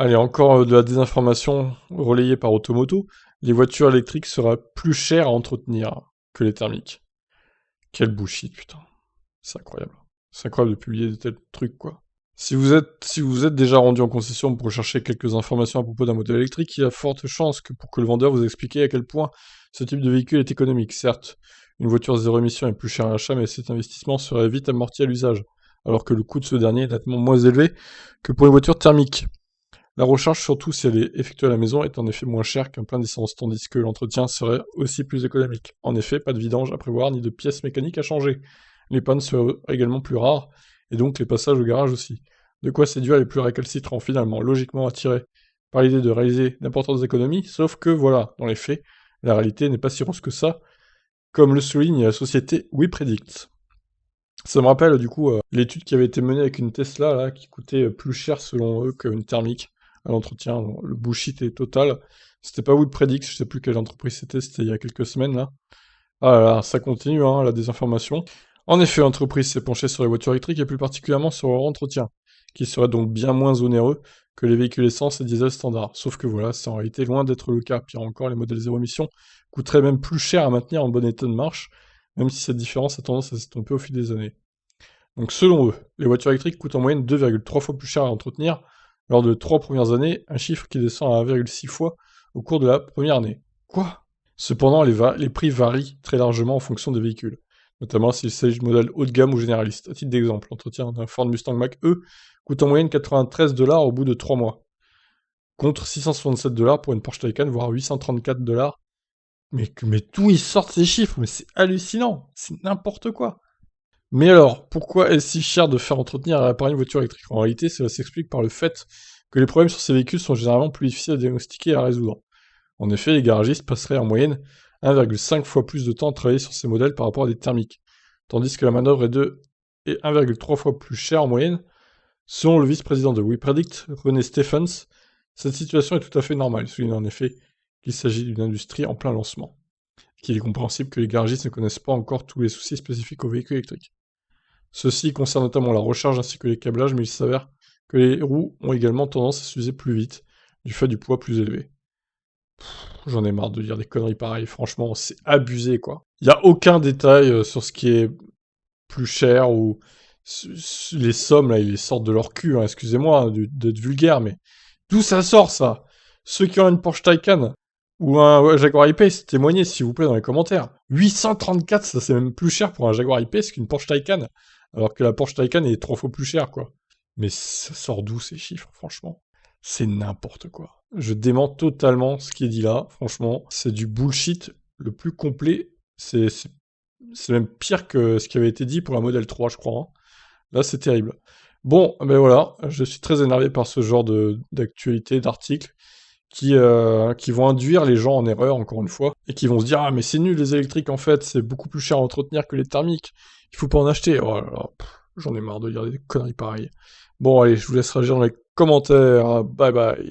Allez, encore de la désinformation relayée par Automoto. Les voitures électriques seraient plus chères à entretenir que les thermiques. Quel bullshit, putain. C'est incroyable. C'est incroyable de publier de tels trucs, quoi. Si vous êtes déjà rendu en concession pour chercher quelques informations à propos d'un modèle électrique, il y a forte chance que pour que le vendeur vous explique à quel point ce type de véhicule est économique. Certes, une voiture zéro émission est plus chère à l'achat, mais cet investissement serait vite amorti à l'usage, alors que le coût de ce dernier est nettement moins élevé que pour les voitures thermiques. La recharge, surtout si elle est effectuée à la maison, est en effet moins chère qu'un plein d'essence, tandis que l'entretien serait aussi plus économique. En effet, pas de vidange à prévoir ni de pièces mécaniques à changer. Les pannes seraient également plus rares, et donc les passages au garage aussi. De quoi séduire les plus récalcitrants, finalement, logiquement attirés par l'idée de réaliser d'importantes économies, sauf que voilà, dans les faits, la réalité n'est pas si rose que ça, comme le souligne la société WePredict. Ça me rappelle du coup l'étude qui avait été menée avec une Tesla là, qui coûtait plus cher selon eux qu'une thermique à l'entretien. Bon, le bullshit est total. C'était pas WePredict, je sais plus quelle entreprise c'était il y a quelques semaines là. Ah là là, ça continue hein, la désinformation. En effet, l'entreprise s'est penchée sur les voitures électriques et plus particulièrement sur leur entretien, qui serait donc bien moins onéreux que les véhicules essence et diesel standards. Sauf que voilà, c'est en réalité loin d'être le cas. Pire encore, les modèles zéro émission coûteraient même plus cher à maintenir en bon état de marche, même si cette différence a tendance à s'estomper au fil des années. Donc selon eux, les voitures électriques coûtent en moyenne 2,3 fois plus cher à entretenir lors de 3 premières années, un chiffre qui descend à 1,6 fois au cours de la première année. Quoi? Cependant, les prix varient très largement en fonction des véhicules, notamment s'il s'agit de modèles haut de gamme ou généralistes. À titre d'exemple, l'entretien d'un Ford Mustang Mach-E coûte en moyenne 93 $ au bout de 3 mois, contre 667 $ pour une Porsche Taycan, voire 834 $. Mais d'où ils sortent ces chiffres? Mais c'est hallucinant, c'est n'importe quoi. Mais alors, pourquoi est-ce si cher de faire entretenir et réparer une voiture électrique? En réalité, cela s'explique par le fait que les problèmes sur ces véhicules sont généralement plus difficiles à diagnostiquer et à résoudre. En effet, les garagistes passeraient en moyenne 1,5 fois plus de temps à travailler sur ces modèles par rapport à des thermiques, tandis que la manœuvre est de 1,3 fois plus chère en moyenne. Selon le vice-président de WePredict, René Stephens, cette situation est tout à fait normale, soulignant en effet qu'il s'agit d'une industrie en plein lancement, et qu'il est compréhensible que les garagistes ne connaissent pas encore tous les soucis spécifiques aux véhicules électriques. Ceci concerne notamment la recharge ainsi que les câblages, mais il s'avère que les roues ont également tendance à s'user plus vite, du fait du poids plus élevé. J'en ai marre de dire des conneries pareilles, franchement, c'est abusé quoi. Il n'y a aucun détail sur ce qui est plus cher ou les sommes là, ils les sortent de leur cul, hein, excusez-moi d'être vulgaire, mais d'où ça sort ça? Ceux qui ont une Porsche Taycan ou un Jaguar I-Pace, témoignez s'il vous plaît dans les commentaires. 834, ça c'est même plus cher pour un Jaguar I-Pace qu'une Porsche Taycan, alors que la Porsche Taycan est 3 fois plus chère quoi. Mais ça sort d'où ces chiffres, franchement? C'est n'importe quoi. Je dément totalement ce qui est dit là, franchement. C'est du bullshit le plus complet. C'est même pire que ce qui avait été dit pour la Model 3, je crois, hein. Là, c'est terrible. Bon, ben voilà, je suis très énervé par ce genre d'actualité, d'articles, qui vont induire les gens en erreur, encore une fois, et qui vont se dire « Ah, mais c'est nul les électriques, en fait, c'est beaucoup plus cher à entretenir que les thermiques, il faut pas en acheter. » Oh là là, j'en ai marre de lire des conneries pareilles. Bon, allez, je vous laisse réagir dans les commentaires, bye bye.